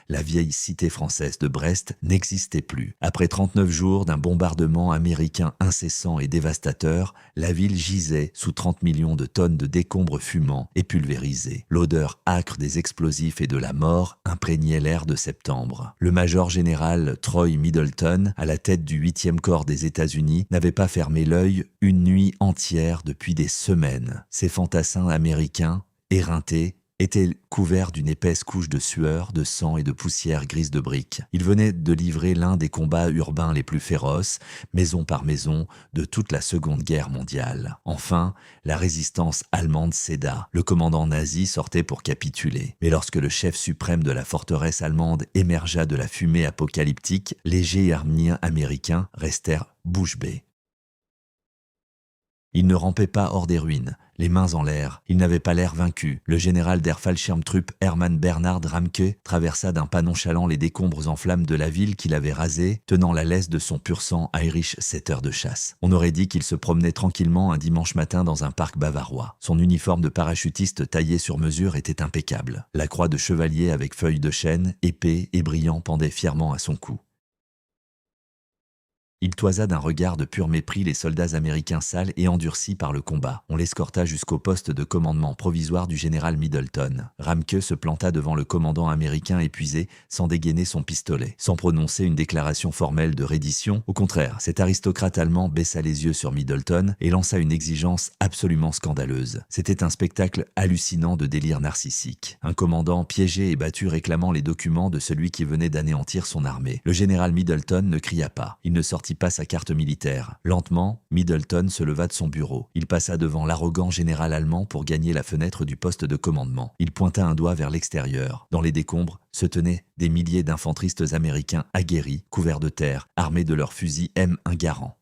La vieille cité française de Brest n'existait plus. Après 39 jours d'un bombardement américain incessant et dévastateur, la ville gisait sous 30 millions de tonnes de décombres fumants et pulvérisés. L'odeur âcre des explosifs et de la mort imprégnait l'air de septembre. Le major général Troy Middleton, à la tête du 8e corps des États-Unis, n'avait pas fermé l'œil une nuit entière depuis des semaines. Ces fantassins américains, éreintés, étaient couverts d'une épaisse couche de sueur, de sang et de poussière grise de briques. Ils venaient de livrer l'un des combats urbains les plus féroces, maison par maison, de toute la Seconde Guerre mondiale. Enfin, la résistance allemande céda. Le commandant nazi sortait pour capituler. Mais lorsque le chef suprême de la forteresse allemande émergea de la fumée apocalyptique, les géerniens américains restèrent bouche bée. Il ne rampait pas hors des ruines, les mains en l'air. Il n'avait pas l'air vaincu. Le général der Fallschirmtruppe Hermann Bernhard Ramke traversa d'un pas nonchalant les décombres en flammes de la ville qu'il avait rasée, tenant la laisse de son pur sang Irish setter de chasse. On aurait dit qu'il se promenait tranquillement un dimanche matin dans un parc bavarois. Son uniforme de parachutiste taillé sur mesure était impeccable. La croix de chevalier avec feuilles de chêne, épais et brillant pendait fièrement à son cou. Il toisa d'un regard de pur mépris les soldats américains sales et endurcis par le combat. On l'escorta jusqu'au poste de commandement provisoire du général Middleton. Ramke se planta devant le commandant américain épuisé sans dégainer son pistolet, sans prononcer une déclaration formelle de reddition. Au contraire, cet aristocrate allemand baissa les yeux sur Middleton et lança une exigence absolument scandaleuse. C'était un spectacle hallucinant de délire narcissique. Un commandant piégé et battu réclamant les documents de celui qui venait d'anéantir son armée. Le général Middleton ne cria pas. Il ne sortit pas sa carte militaire. Lentement, Middleton se leva de son bureau. Il passa devant l'arrogant général allemand pour gagner la fenêtre du poste de commandement. Il pointa un doigt vers l'extérieur. Dans les décombres se tenaient des milliers d'infantristes américains aguerris, couverts de terre, armés de leurs fusils M1 Garand.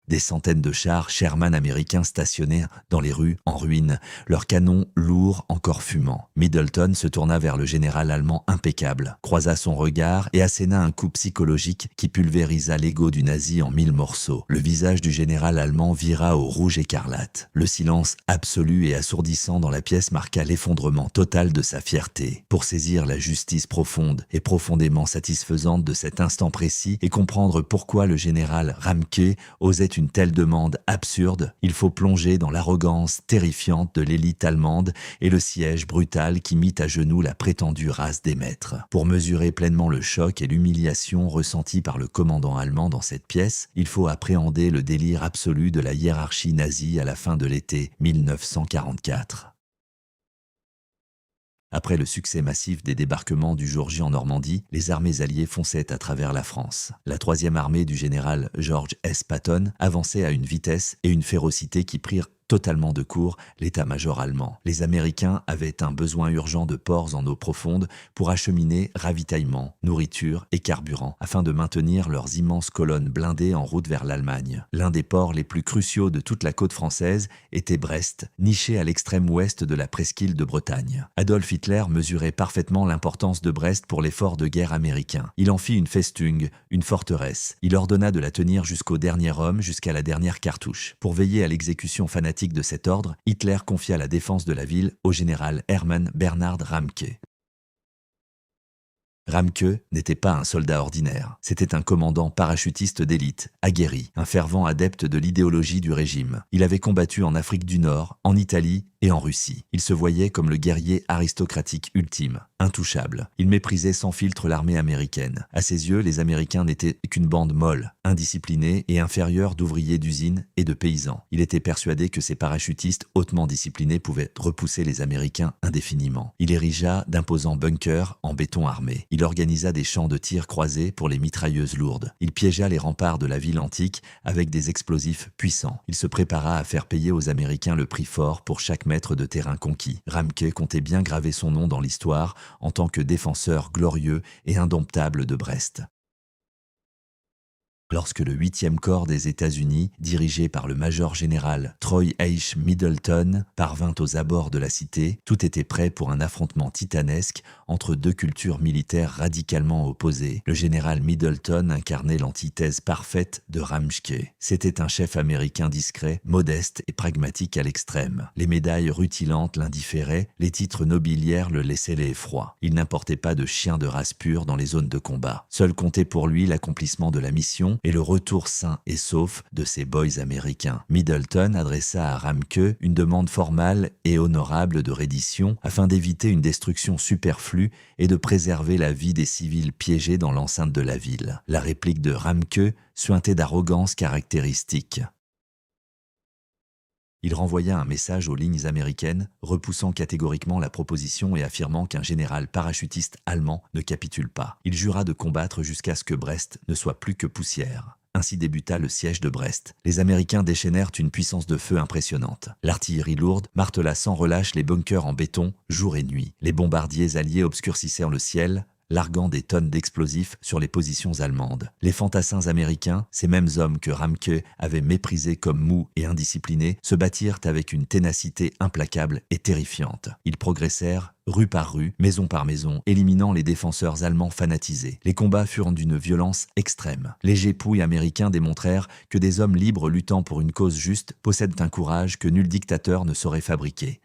Des centaines de chars Sherman américains stationnaient dans les rues en ruine, leurs canons lourds encore fumants. Middleton se tourna vers le général allemand impeccable, croisa son regard et asséna un coup psychologique qui pulvérisa l'ego du nazi en 1000 morceaux. Le visage du général allemand vira au rouge écarlate. Le silence absolu et assourdissant dans la pièce marqua l'effondrement total de sa fierté. Pour saisir la justice profonde et profondément satisfaisante de cet instant précis et comprendre pourquoi le général Ramke osait une telle demande absurde, il faut plonger dans l'arrogance terrifiante de l'élite allemande et le siège brutal qui mit à genoux la prétendue race des maîtres. Pour mesurer pleinement le choc et l'humiliation ressentis par le commandant allemand dans cette pièce, il faut appréhender le délire absolu de la hiérarchie nazie à la fin de l'été 1944. Après le succès massif des débarquements du jour J en Normandie, les armées alliées fonçaient à travers la France. La 3e armée du général George S. Patton avançait à une vitesse et une férocité qui prirent totalement de court l'état-major allemand. Les Américains avaient un besoin urgent de ports en eau profonde pour acheminer ravitaillement, nourriture et carburant afin de maintenir leurs immenses colonnes blindées en route vers l'Allemagne. L'un des ports les plus cruciaux de toute la côte française était Brest, niché à l'extrême ouest de la presqu'île de Bretagne. Adolf Hitler mesurait parfaitement l'importance de Brest pour l'effort de guerre américain. Il en fit une Festung, une forteresse. Il ordonna de la tenir jusqu'au dernier homme, jusqu'à la dernière cartouche. Pour veiller à l'exécution fanatique de cet ordre, Hitler confia la défense de la ville au général Hermann Bernhard Ramke. Ramke n'était pas un soldat ordinaire, c'était un commandant parachutiste d'élite, aguerri, un fervent adepte de l'idéologie du régime. Il avait combattu en Afrique du Nord, en Italie et en Russie. Il se voyait comme le guerrier aristocratique ultime, intouchable. Il méprisait sans filtre l'armée américaine. À ses yeux, les Américains n'étaient qu'une bande molle, indisciplinée et inférieure d'ouvriers d'usines et de paysans. Il était persuadé que ces parachutistes hautement disciplinés pouvaient repousser les Américains indéfiniment. Il érigea d'imposants bunkers en béton armé. Il organisa des champs de tir croisés pour les mitrailleuses lourdes. Il piégea les remparts de la ville antique avec des explosifs puissants. Il se prépara à faire payer aux Américains le prix fort pour chaque mètre de terrain conquis. Ramke comptait bien graver son nom dans l'histoire en tant que défenseur glorieux et indomptable de Brest. Lorsque le 8e corps des États-Unis, dirigé par le major général Troy H. Middleton, parvint aux abords de la cité, tout était prêt pour un affrontement titanesque entre deux cultures militaires radicalement opposées. Le général Middleton incarnait l'antithèse parfaite de Ramsky. C'était un chef américain discret, modeste et pragmatique à l'extrême. Les médailles rutilantes l'indifféraient, les titres nobiliaires le laissaient l'effroi. Il n'importait pas de chien de race pure dans les zones de combat. Seul comptait pour lui l'accomplissement de la mission et le retour sain et sauf de ses boys américains. Middleton adressa à Ramke une demande formale et honorable de reddition afin d'éviter une destruction superflue et de préserver la vie des civils piégés dans l'enceinte de la ville. La réplique de Ramke suintait d'arrogance caractéristique. Il renvoya un message aux lignes américaines, repoussant catégoriquement la proposition et affirmant qu'un général parachutiste allemand ne capitule pas. Il jura de combattre jusqu'à ce que Brest ne soit plus que poussière. Ainsi débuta le siège de Brest. Les Américains déchaînèrent une puissance de feu impressionnante. L'artillerie lourde martela sans relâche les bunkers en béton, jour et nuit. Les bombardiers alliés obscurcissaient le ciel, larguant des tonnes d'explosifs sur les positions allemandes. Les fantassins américains, ces mêmes hommes que Ramke avait méprisés comme mous et indisciplinés, se battirent avec une ténacité implacable et terrifiante. Ils progressèrent rue par rue, maison par maison, éliminant les défenseurs allemands fanatisés. Les combats furent d'une violence extrême. Les gépouilles américains démontrèrent que des hommes libres luttant pour une cause juste possèdent un courage que nul dictateur ne saurait fabriquer.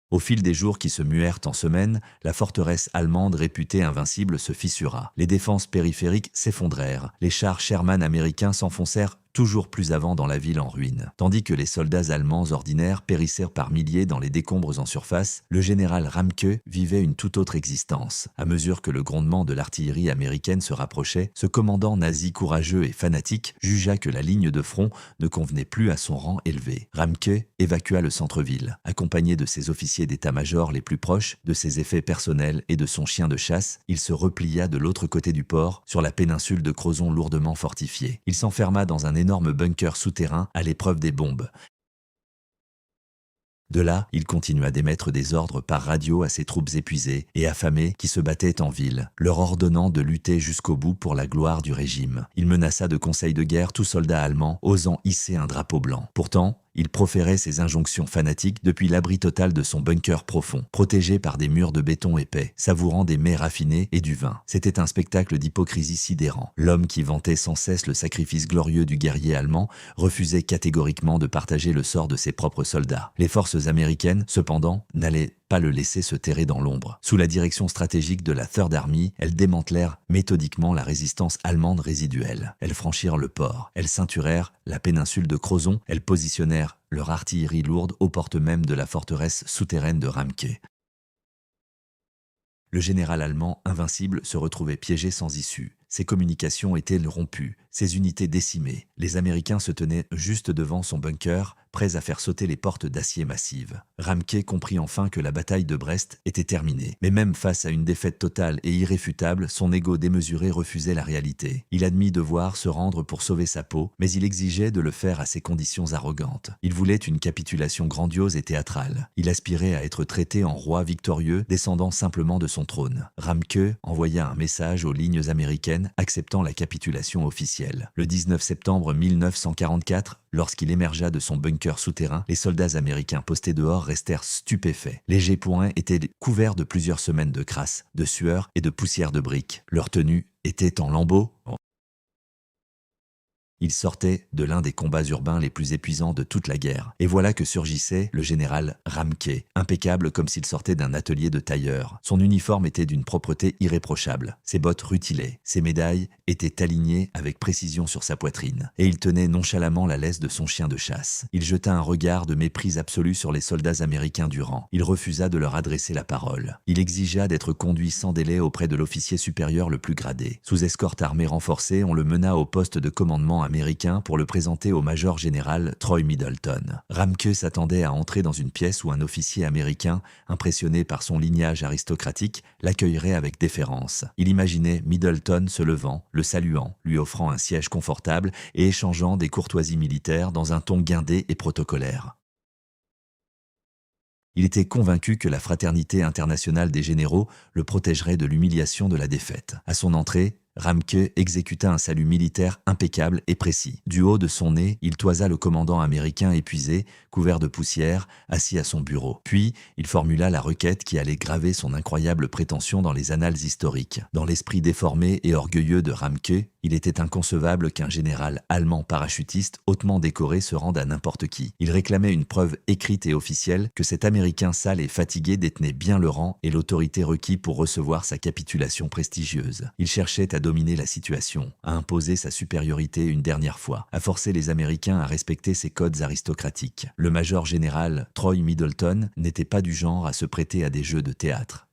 Au fil des jours qui se muèrent en semaines, la forteresse allemande réputée invincible se fissura. Les défenses périphériques s'effondrèrent. Les chars Sherman américains s'enfoncèrent toujours plus avant dans la ville en ruine. Tandis que les soldats allemands ordinaires périssèrent par milliers dans les décombres en surface, le général Ramke vivait une toute autre existence. À mesure que le grondement de l'artillerie américaine se rapprochait, ce commandant nazi courageux et fanatique jugea que la ligne de front ne convenait plus à son rang élevé. Ramke évacua le centre-ville. Accompagné de ses officiers d'état-major les plus proches, de ses effets personnels et de son chien de chasse, il se replia de l'autre côté du port, sur la péninsule de Crozon lourdement fortifiée. Il s'enferma dans un énorme bunker souterrain à l'épreuve des bombes. De là, il continua d'émettre des ordres par radio à ses troupes épuisées et affamées qui se battaient en ville, leur ordonnant de lutter jusqu'au bout pour la gloire du régime. Il menaça de conseils de guerre tout soldat allemand osant hisser un drapeau blanc. Pourtant, il proférait ses injonctions fanatiques depuis l'abri total de son bunker profond, protégé par des murs de béton épais, savourant des mets raffinés et du vin. C'était un spectacle d'hypocrisie sidérant. L'homme qui vantait sans cesse le sacrifice glorieux du guerrier allemand refusait catégoriquement de partager le sort de ses propres soldats. Les forces américaines, cependant, n'allaient pas le laisser se terrer dans l'ombre. Sous la direction stratégique de la Third Army, elles démantelèrent méthodiquement la résistance allemande résiduelle. Elles franchirent le port, elles ceinturèrent la péninsule de Crozon, elles positionnèrent leur artillerie lourde aux portes mêmes de la forteresse souterraine de Ramke. Le général allemand, invincible, se retrouvait piégé sans issue. Ses communications étaient rompues, ses unités décimées. Les Américains se tenaient juste devant son bunker, prêts à faire sauter les portes d'acier massives. Ramke comprit enfin que la bataille de Brest était terminée. Mais même face à une défaite totale et irréfutable, son ego démesuré refusait la réalité. Il admit devoir se rendre pour sauver sa peau, mais il exigeait de le faire à ses conditions arrogantes. Il voulait une capitulation grandiose et théâtrale. Il aspirait à être traité en roi victorieux, descendant simplement de son trône. Ramke envoya un message aux lignes américaines acceptant la capitulation officielle. Le 19 septembre 1944, lorsqu'il émergea de son bunker souterrain, les soldats américains postés dehors restèrent stupéfaits. Les G-points étaient couverts de plusieurs semaines de crasse, de sueur et de poussière de briques. Leur tenue était en lambeaux. Il sortait de l'un des combats urbains les plus épuisants de toute la guerre. Et voilà que surgissait le général Ramke, impeccable comme s'il sortait d'un atelier de tailleur. Son uniforme était d'une propreté irréprochable. Ses bottes rutilaient. Ses médailles étaient alignées avec précision sur sa poitrine. Et il tenait nonchalamment la laisse de son chien de chasse. Il jeta un regard de mépris absolu sur les soldats américains du rang. Il refusa de leur adresser la parole. Il exigea d'être conduit sans délai auprès de l'officier supérieur le plus gradé. Sous escorte armée renforcée, on le mena au poste de commandement américain pour le présenter au major général Troy Middleton. Ramke s'attendait à entrer dans une pièce où un officier américain, impressionné par son lignage aristocratique, l'accueillerait avec déférence. Il imaginait Middleton se levant, le saluant, lui offrant un siège confortable et échangeant des courtoisies militaires dans un ton guindé et protocolaire. Il était convaincu que la fraternité internationale des généraux le protégerait de l'humiliation de la défaite. À son entrée, Ramke exécuta un salut militaire impeccable et précis. Du haut de son nez, il toisa le commandant américain épuisé, couvert de poussière, assis à son bureau. Puis, il formula la requête qui allait graver son incroyable prétention dans les annales historiques. Dans l'esprit déformé et orgueilleux de Ramke, il était inconcevable qu'un général allemand parachutiste hautement décoré se rende à n'importe qui. Il réclamait une preuve écrite et officielle que cet Américain sale et fatigué détenait bien le rang et l'autorité requis pour recevoir sa capitulation prestigieuse. Il cherchait à dominer la situation, à imposer sa supériorité une dernière fois, à forcer les Américains à respecter ses codes aristocratiques. Le major général Troy Middleton n'était pas du genre à se prêter à des jeux de théâtre.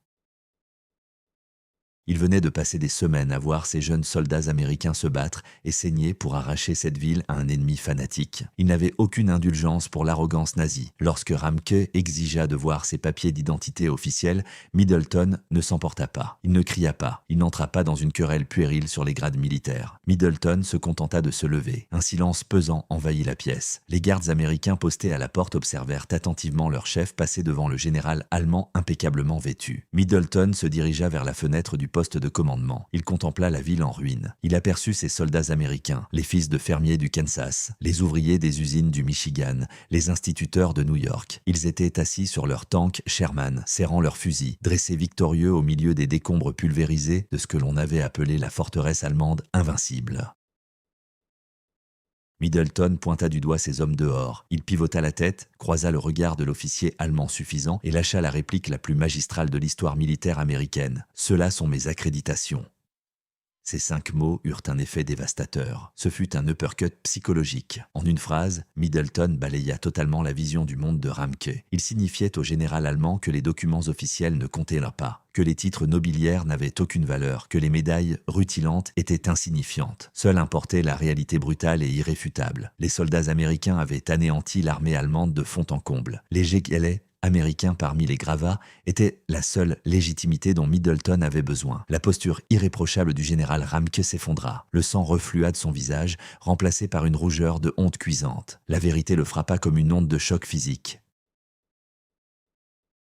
Il venait de passer des semaines à voir ces jeunes soldats américains se battre et saigner pour arracher cette ville à un ennemi fanatique. Il n'avait aucune indulgence pour l'arrogance nazie. Lorsque Ramke exigea de voir ses papiers d'identité officiels, Middleton ne s'emporta pas. Il ne cria pas. Il n'entra pas dans une querelle puérile sur les grades militaires. Middleton se contenta de se lever. Un silence pesant envahit la pièce. Les gardes américains postés à la porte observèrent attentivement leur chef passer devant le général allemand impeccablement vêtu. Middleton se dirigea vers la fenêtre du poste de commandement. Il contempla la ville en ruine. Il aperçut ses soldats américains, les fils de fermiers du Kansas, les ouvriers des usines du Michigan, les instituteurs de New York. Ils étaient assis sur leurs tanks Sherman, serrant leurs fusils, dressés victorieux au milieu des décombres pulvérisés de ce que l'on avait appelé la forteresse allemande invincible. Middleton pointa du doigt ses hommes dehors. Il pivota la tête, croisa le regard de l'officier allemand suffisant et lâcha la réplique la plus magistrale de l'histoire militaire américaine. « Ceux-là sont mes accréditations. » Ces 5 mots eurent un effet dévastateur. Ce fut un uppercut psychologique. En une phrase, Middleton balaya totalement la vision du monde de Ramke. Il signifiait au général allemand que les documents officiels ne comptaient là pas, que les titres nobiliaires n'avaient aucune valeur, que les médailles rutilantes étaient insignifiantes. Seule importait la réalité brutale et irréfutable. Les soldats américains avaient anéanti l'armée allemande de fond en comble. Léger qu'elle est, américain parmi les gravats, était la seule légitimité dont Middleton avait besoin. La posture irréprochable du général Ramke s'effondra. Le sang reflua de son visage, remplacé par une rougeur de honte cuisante. La vérité le frappa comme une onde de choc physique.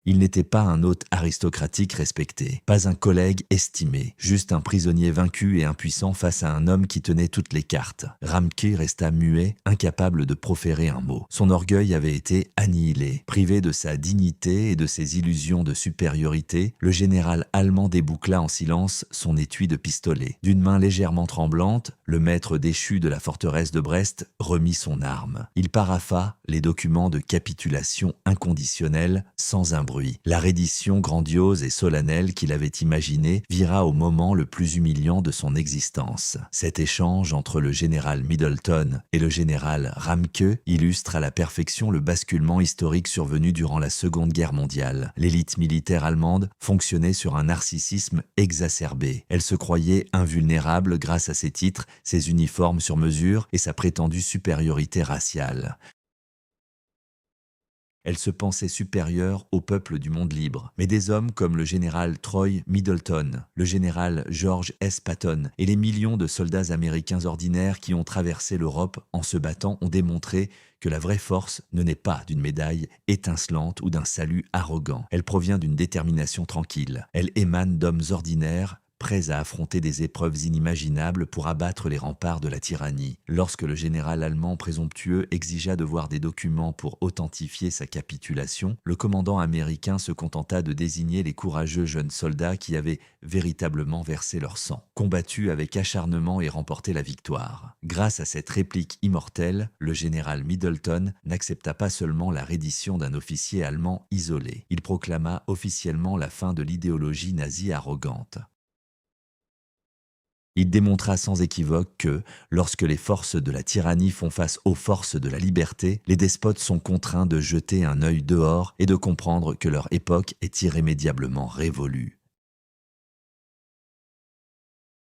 Il n'était pas un hôte aristocratique respecté, pas un collègue estimé, juste un prisonnier vaincu et impuissant face à un homme qui tenait toutes les cartes. Ramke resta muet, incapable de proférer un mot. Son orgueil avait été annihilé. Privé de sa dignité et de ses illusions de supériorité, le général allemand déboucla en silence son étui de pistolet. D'une main légèrement tremblante, le maître déchu de la forteresse de Brest remit son arme. Il parapha les documents de capitulation inconditionnelle sans un bruit. La reddition grandiose et solennelle qu'il avait imaginée vira au moment le plus humiliant de son existence. Cet échange entre le général Middleton et le général Ramke illustre à la perfection le basculement historique survenu durant la Seconde Guerre mondiale. L'élite militaire allemande fonctionnait sur un narcissisme exacerbé. Elle se croyait invulnérable grâce à ses titres, ses uniformes sur mesure et sa prétendue supériorité raciale. Elle se pensait supérieure au peuple du monde libre. Mais des hommes comme le général Troy Middleton, le général George S. Patton et les millions de soldats américains ordinaires qui ont traversé l'Europe en se battant ont démontré que la vraie force ne naît pas d'une médaille étincelante ou d'un salut arrogant. Elle provient d'une détermination tranquille. Elle émane d'hommes ordinaires, prêts à affronter des épreuves inimaginables pour abattre les remparts de la tyrannie. Lorsque le général allemand présomptueux exigea de voir des documents pour authentifier sa capitulation, le commandant américain se contenta de désigner les courageux jeunes soldats qui avaient véritablement versé leur sang, combattu avec acharnement et remporté la victoire. Grâce à cette réplique immortelle, le général Middleton n'accepta pas seulement la reddition d'un officier allemand isolé, il proclama officiellement la fin de l'idéologie nazie arrogante. Il démontra sans équivoque que, lorsque les forces de la tyrannie font face aux forces de la liberté, les despotes sont contraints de jeter un œil dehors et de comprendre que leur époque est irrémédiablement révolue.